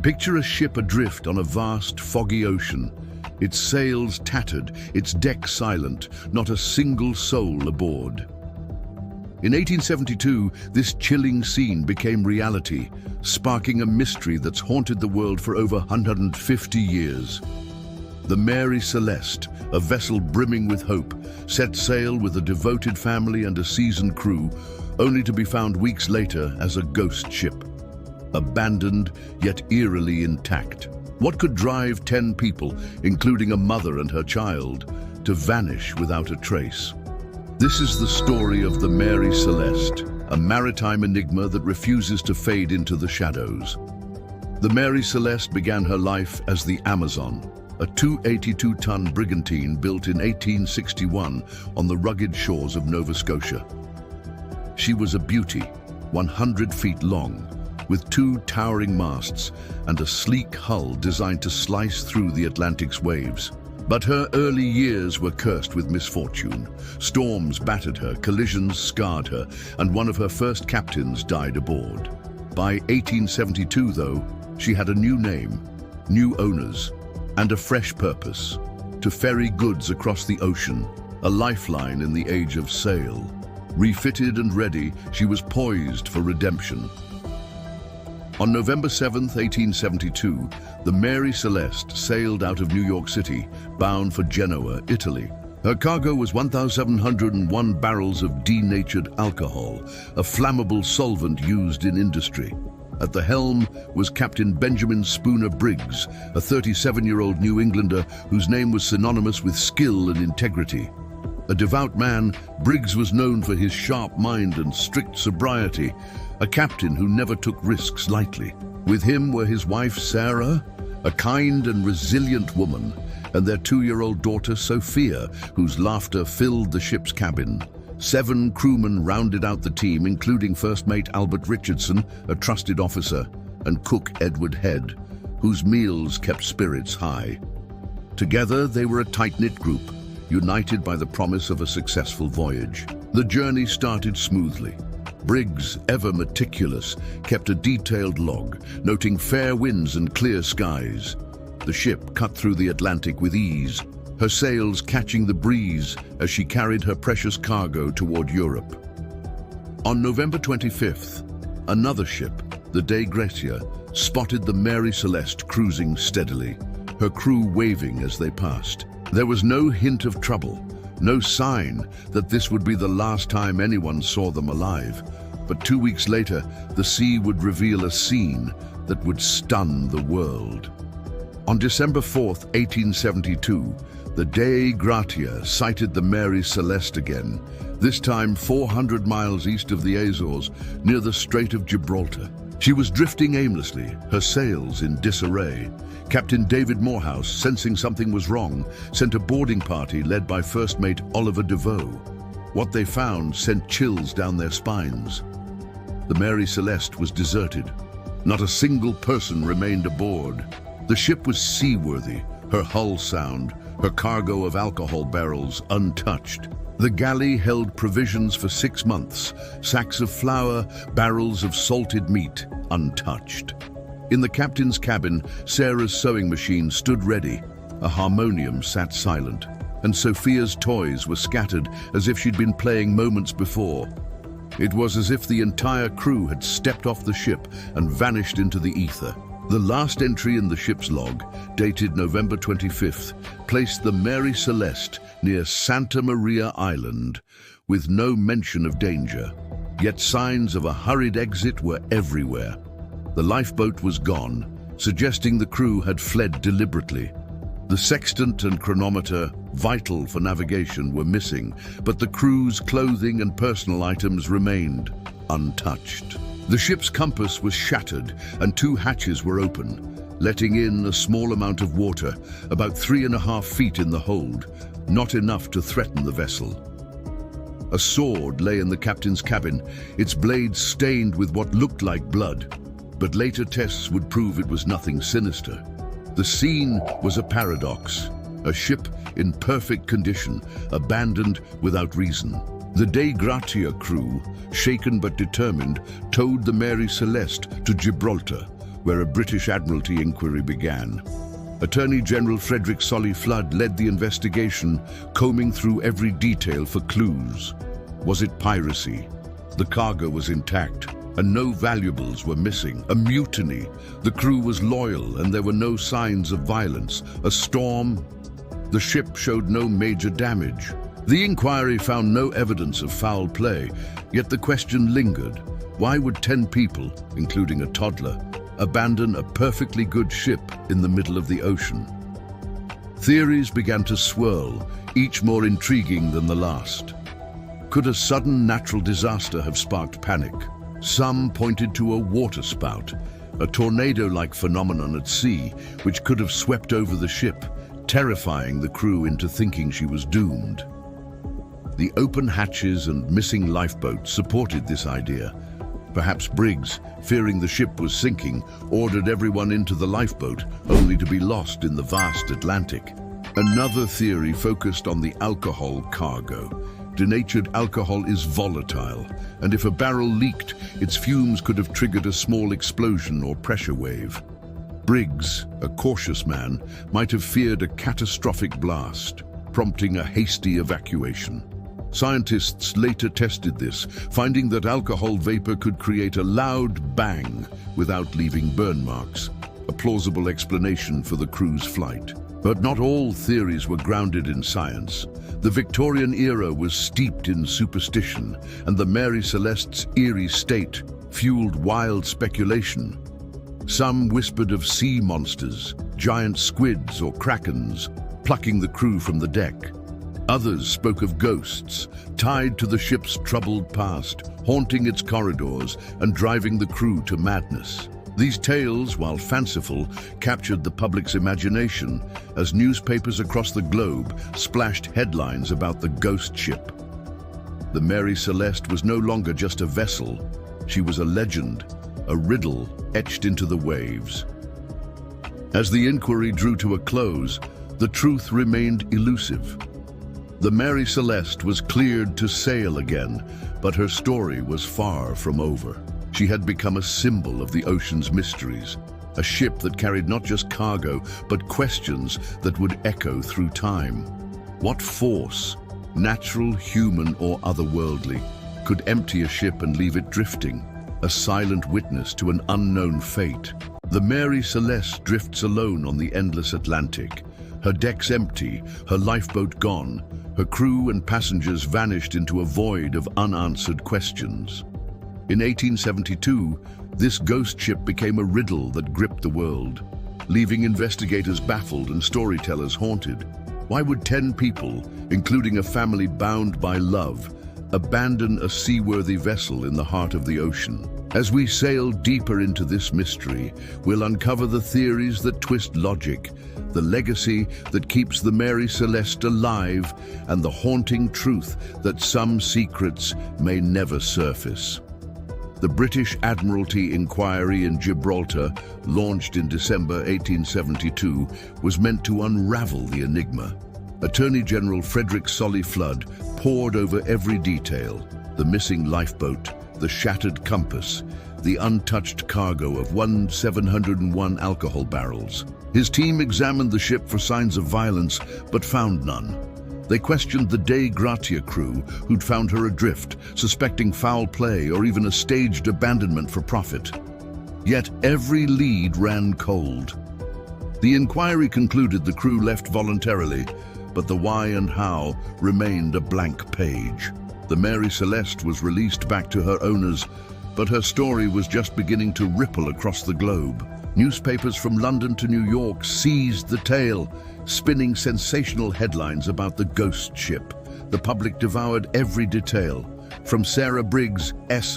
Picture a ship adrift on a vast, foggy ocean. Its sails tattered, its deck silent, not a single soul aboard. In 1872, this chilling scene became reality, sparking a mystery that's haunted the world for over 150 years. The Mary Celeste, a vessel brimming with hope, set sail with a devoted family and a seasoned crew, only to be found weeks later as a ghost ship. Abandoned, yet eerily intact. What could drive 10 people, including a mother and her child, to vanish without a trace? This is the story of the Mary Celeste, a maritime enigma that refuses to fade into the shadows. The Mary Celeste began her life as the Amazon, a 282-ton brigantine built in 1861 on the rugged shores of Nova Scotia. She was a beauty, 100 feet long, with 2 towering masts and a sleek hull designed to slice through the Atlantic's waves. But her early years were cursed with misfortune. Storms battered her, collisions scarred her, and one of her first captains died aboard. By 1872, though, she had a new name, new owners, and a fresh purpose: to ferry goods across the ocean, a lifeline in the age of sail. Refitted and ready, she was poised for redemption. On November 7, 1872, the Mary Celeste sailed out of New York City, bound for Genoa, Italy. Her cargo was 1,701 barrels of denatured alcohol, a flammable solvent used in industry. At the helm was Captain Benjamin Briggs, a 37-year-old New Englander whose name was synonymous with skill and integrity. A devout man, Briggs was known for his sharp mind and strict sobriety, a captain who never took risks lightly. With him were his wife Sarah, a kind and resilient woman, and their 2-year-old daughter Sophia, whose laughter filled the ship's cabin. 7 crewmen rounded out the team, including First Mate Albert Richardson, a trusted officer, and cook Edward Head, whose meals kept spirits high. Together they were a tight-knit group, united by the promise of a successful voyage. The journey started smoothly. Briggs, ever meticulous, kept a detailed log, noting fair winds and clear skies. The ship cut through the Atlantic with ease, her sails catching the breeze as she carried her precious cargo toward Europe. On November 25th, another ship, the Dei Gratia, spotted the Mary Celeste cruising steadily, her crew waving as they passed. There was no hint of trouble, no sign that this would be the last time anyone saw them alive. But 2 weeks later, the sea would reveal a scene that would stun the world. On December 4th, 1872, the Dei Gratia sighted the Mary Celeste again, this time 400 miles east of the Azores, near the Strait of Gibraltar. She was drifting aimlessly, her sails in disarray. Captain David Morehouse, sensing something was wrong, sent a boarding party led by First Mate Oliver DeVoe. What they found sent chills down their spines. The Mary Celeste was deserted. Not a single person remained aboard. The ship was seaworthy, her hull sound, her cargo of alcohol barrels untouched. The galley held provisions for 6 months, sacks of flour, barrels of salted meat, untouched. In the captain's cabin, Sarah's sewing machine stood ready. A harmonium sat silent, and Sophia's toys were scattered as if she'd been playing moments before. It was as if the entire crew had stepped off the ship and vanished into the ether. The last entry in the ship's log, dated November 25th, placed the Mary Celeste near Santa Maria Island, with no mention of danger. Yet signs of a hurried exit were everywhere. The lifeboat was gone, suggesting the crew had fled deliberately. The sextant and chronometer, vital for navigation, were missing, but the crew's clothing and personal items remained untouched. The ship's compass was shattered and 2 hatches were open, letting in a small amount of water, about 3.5 feet in the hold, not enough to threaten the vessel. A sword lay in the captain's cabin, its blade stained with what looked like blood, but later tests would prove it was nothing sinister. The scene was a paradox, a ship in perfect condition, abandoned without reason. The Dei Gratia crew, shaken but determined, towed the Mary Celeste to Gibraltar, where a British Admiralty inquiry began. Attorney General Frederick Solly Flood led the investigation, combing through every detail for clues. Was it piracy? The cargo was intact, and no valuables were missing. A mutiny? The crew was loyal, and there were no signs of violence. A storm? The ship showed no major damage. The inquiry found no evidence of foul play, yet the question lingered. Why would 10 people, including a toddler, abandon a perfectly good ship in the middle of the ocean? Theories began to swirl, each more intriguing than the last. Could a sudden natural disaster have sparked panic? Some pointed to a waterspout, a tornado-like phenomenon at sea which could have swept over the ship, terrifying the crew into thinking she was doomed. The open hatches and missing lifeboat supported this idea. Perhaps Briggs, fearing the ship was sinking, ordered everyone into the lifeboat, only to be lost in the vast Atlantic. Another theory focused on the alcohol cargo. Denatured alcohol is volatile, and if a barrel leaked, its fumes could have triggered a small explosion or pressure wave. Briggs, a cautious man, might have feared a catastrophic blast, prompting a hasty evacuation. Scientists later tested this, finding that alcohol vapor could create a loud bang without leaving burn marks, a plausible explanation for the crew's flight. But not all theories were grounded in science. The Victorian era was steeped in superstition, and the Mary Celeste's eerie state fueled wild speculation. Some whispered of sea monsters, giant squids or krakens, plucking the crew from the deck. Others spoke of ghosts, tied to the ship's troubled past, haunting its corridors and driving the crew to madness. These tales, while fanciful, captured the public's imagination as newspapers across the globe splashed headlines about the ghost ship. The Mary Celeste was no longer just a vessel. She was a legend, a riddle etched into the waves. As the inquiry drew to a close, the truth remained elusive. The Mary Celeste was cleared to sail again, but her story was far from over. She had become a symbol of the ocean's mysteries, a ship that carried not just cargo, but questions that would echo through time. What force, natural, human, or otherworldly, could empty a ship and leave it drifting, a silent witness to an unknown fate? The Mary Celeste drifts alone on the endless Atlantic, her decks empty, her lifeboat gone, her crew and passengers vanished into a void of unanswered questions. In 1872, this ghost ship became a riddle that gripped the world, leaving investigators baffled and storytellers haunted. Why would 10 people, including a family bound by love, abandon a seaworthy vessel in the heart of the ocean? As we sail deeper into this mystery, we'll uncover the theories that twist logic, the legacy that keeps the Mary Celeste alive, and the haunting truth that some secrets may never surface. The British Admiralty inquiry in Gibraltar, launched in December 1872, was meant to unravel the enigma. Attorney General Frederick Solly Flood pored over every detail: the missing lifeboat, the shattered compass, the untouched cargo of 701 alcohol barrels. His team examined the ship for signs of violence, but found none. They questioned the Dei Gratia crew, who'd found her adrift, suspecting foul play or even a staged abandonment for profit. Yet every lead ran cold. The inquiry concluded the crew left voluntarily, but the why and how remained a blank page. The Mary Celeste was released back to her owners, but her story was just beginning to ripple across the globe. Newspapers from London to New York seized the tale, spinning sensational headlines about the ghost ship. The public devoured every detail, from Sarah Briggs'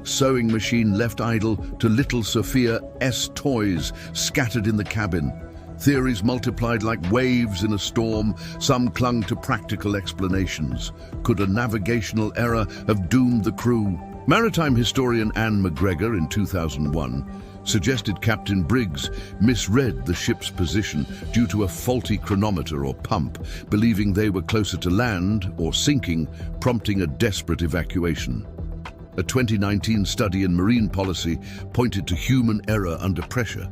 sewing machine left idle to little Sophia's toys scattered in the cabin. Theories multiplied like waves in a storm. Some clung to practical explanations. Could a navigational error have doomed the crew? Maritime historian Anne McGregor in 2001 suggested Captain Briggs misread the ship's position due to a faulty chronometer or pump, believing they were closer to land or sinking, prompting a desperate evacuation. A 2019 study in marine policy pointed to human error under pressure,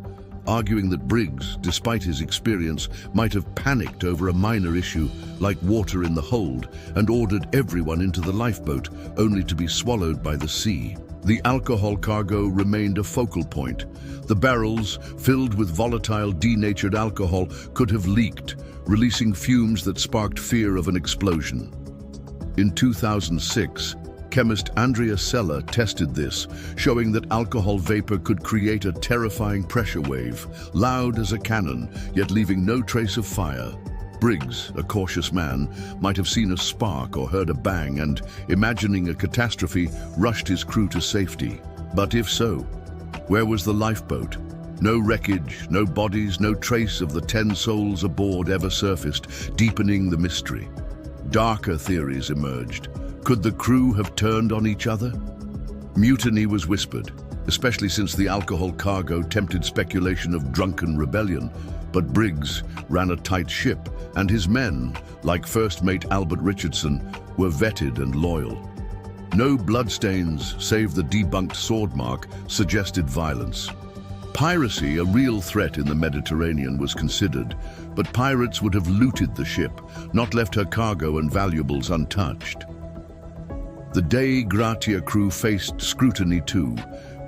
arguing that Briggs, despite his experience, might have panicked over a minor issue like water in the hold and ordered everyone into the lifeboat, only to be swallowed by the sea. The alcohol cargo remained a focal point. The barrels, filled with volatile, denatured alcohol, could have leaked, releasing fumes that sparked fear of an explosion. In 2006, chemist Andrea Sella tested this, showing that alcohol vapor could create a terrifying pressure wave, loud as a cannon, yet leaving no trace of fire. Briggs, a cautious man, might have seen a spark or heard a bang and, imagining a catastrophe, rushed his crew to safety. But if so, where was the lifeboat? No wreckage, no bodies, no trace of the 10 souls aboard ever surfaced, deepening the mystery. Darker theories emerged. Could the crew have turned on each other? Mutiny was whispered, especially since the alcohol cargo tempted speculation of drunken rebellion. But Briggs ran a tight ship, and his men, like First Mate Albert Richardson, were vetted and loyal. No bloodstains, save the debunked sword mark, suggested violence. Piracy, a real threat in the Mediterranean, was considered, but pirates would have looted the ship, not left her cargo and valuables untouched. The Dei Gratia crew faced scrutiny too,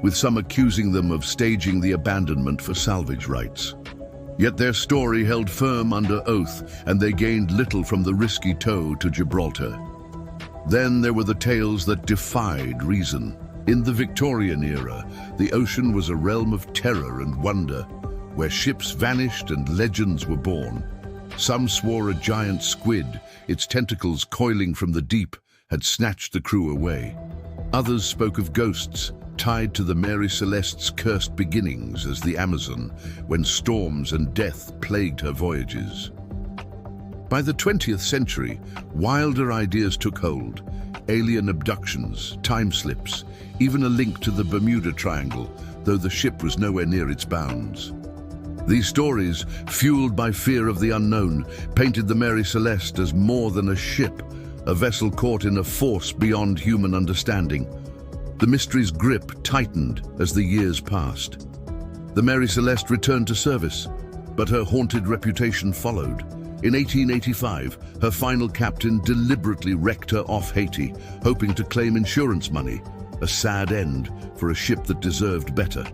with some accusing them of staging the abandonment for salvage rights. Yet their story held firm under oath, and they gained little from the risky tow to Gibraltar. Then there were the tales that defied reason. In the Victorian era, the ocean was a realm of terror and wonder, where ships vanished and legends were born. Some swore a giant squid, its tentacles coiling from the deep, had snatched the crew away. Others spoke of ghosts, tied to the Mary Celeste's cursed beginnings as the Amazon, when storms and death plagued her voyages. By the 20th century, wilder ideas took hold. Alien abductions, time slips, even a link to the Bermuda Triangle, though the ship was nowhere near its bounds. These stories, fueled by fear of the unknown, painted the Mary Celeste as more than a ship, a vessel caught in a force beyond human understanding. The mystery's grip tightened as the years passed. The Mary Celeste returned to service, but her haunted reputation followed. In 1885, her final captain deliberately wrecked her off Haiti, hoping to claim insurance money, a sad end for a ship that deserved better.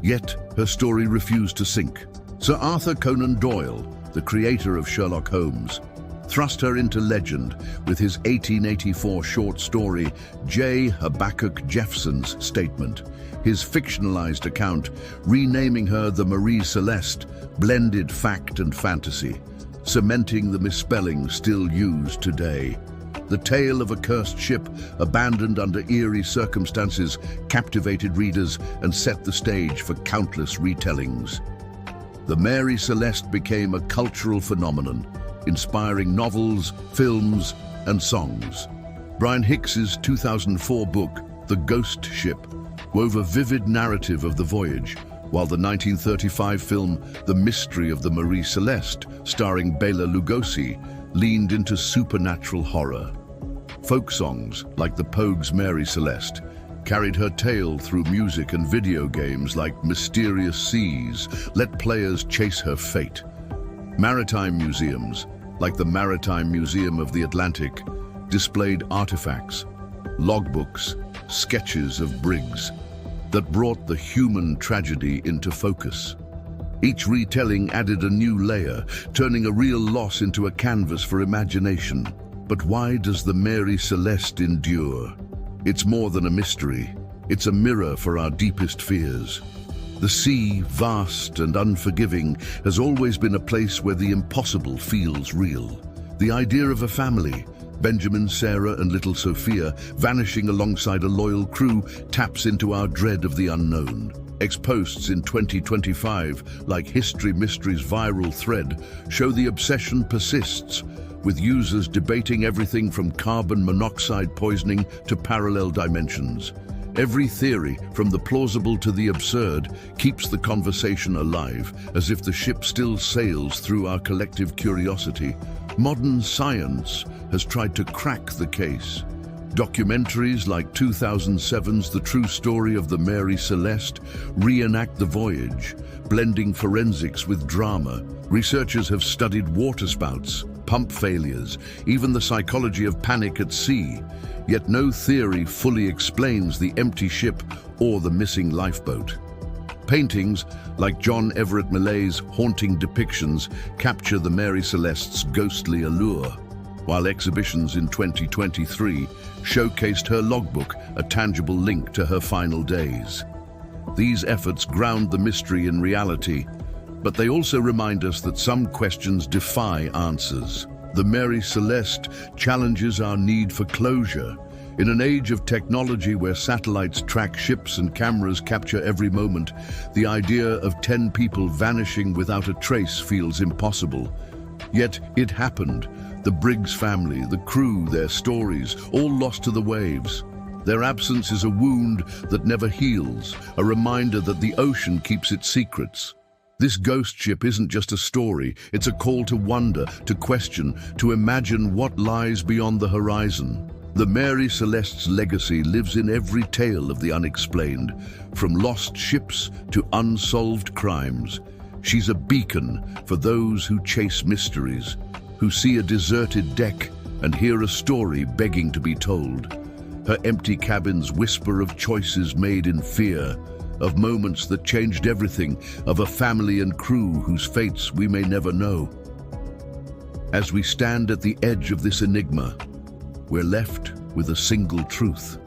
Yet, her story refused to sink. Sir Arthur Conan Doyle, the creator of Sherlock Holmes, thrust her into legend with his 1884 short story, J. Habakkuk Jeffson's Statement. His fictionalized account, renaming her the Mary Celeste, blended fact and fantasy, cementing the misspelling still used today. The tale of a cursed ship, abandoned under eerie circumstances, captivated readers and set the stage for countless retellings. The Mary Celeste became a cultural phenomenon, inspiring novels, films, and songs. Brian Hicks's 2004 book, The Ghost Ship, wove a vivid narrative of the voyage, while the 1935 film The Mystery of the Mary Celeste, starring Bela Lugosi, leaned into supernatural horror. Folk songs, like the Pogues' Mary Celeste, carried her tale through music and video games like Mysterious Seas, let players chase her fate. Maritime museums, like the Maritime Museum of the Atlantic, displayed artifacts, logbooks, sketches of Briggs that brought the human tragedy into focus. Each retelling added a new layer, turning a real loss into a canvas for imagination. But why does the Mary Celeste endure? It's more than a mystery. It's a mirror for our deepest fears. The sea, vast and unforgiving, has always been a place where the impossible feels real. The idea of a family, Benjamin, Sarah and little Sophia, vanishing alongside a loyal crew, taps into our dread of the unknown. Ex-posts in 2025, like History Mysteries' viral thread, show the obsession persists, with users debating everything from carbon monoxide poisoning to parallel dimensions. Every theory, from the plausible to the absurd, keeps the conversation alive, as if the ship still sails through our collective curiosity. Modern science has tried to crack the case, Documentaries like 2007's The True Story of the Mary Celeste reenact the voyage, blending forensics with drama. Researchers have studied waterspouts, pump failures, even the psychology of panic at sea, yet no theory fully explains the empty ship or the missing lifeboat. Paintings, like John Everett Millet's haunting depictions, capture the Mary Celeste's ghostly allure, while exhibitions in 2023 showcased her logbook, a tangible link to her final days. These efforts ground the mystery in reality, but they also remind us that some questions defy answers. The Mary Celeste challenges our need for closure. In an age of technology where satellites track ships and cameras capture every moment, the idea of 10 people vanishing without a trace feels impossible. Yet it happened. The Briggs family, the crew, their stories, all lost to the waves. Their absence is a wound that never heals, a reminder that the ocean keeps its secrets. This ghost ship isn't just a story, it's a call to wonder, to question, to imagine what lies beyond the horizon. The Mary Celeste's legacy lives in every tale of the unexplained, from lost ships to unsolved crimes. She's a beacon for those who chase mysteries, who see a deserted deck and hear a story begging to be told. Her empty cabins whisper of choices made in fear, of moments that changed everything, of a family and crew whose fates we may never know. As we stand at the edge of this enigma, we're left with a single truth.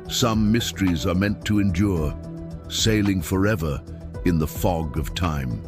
Some mysteries are meant to endure, sailing forever in the fog of time.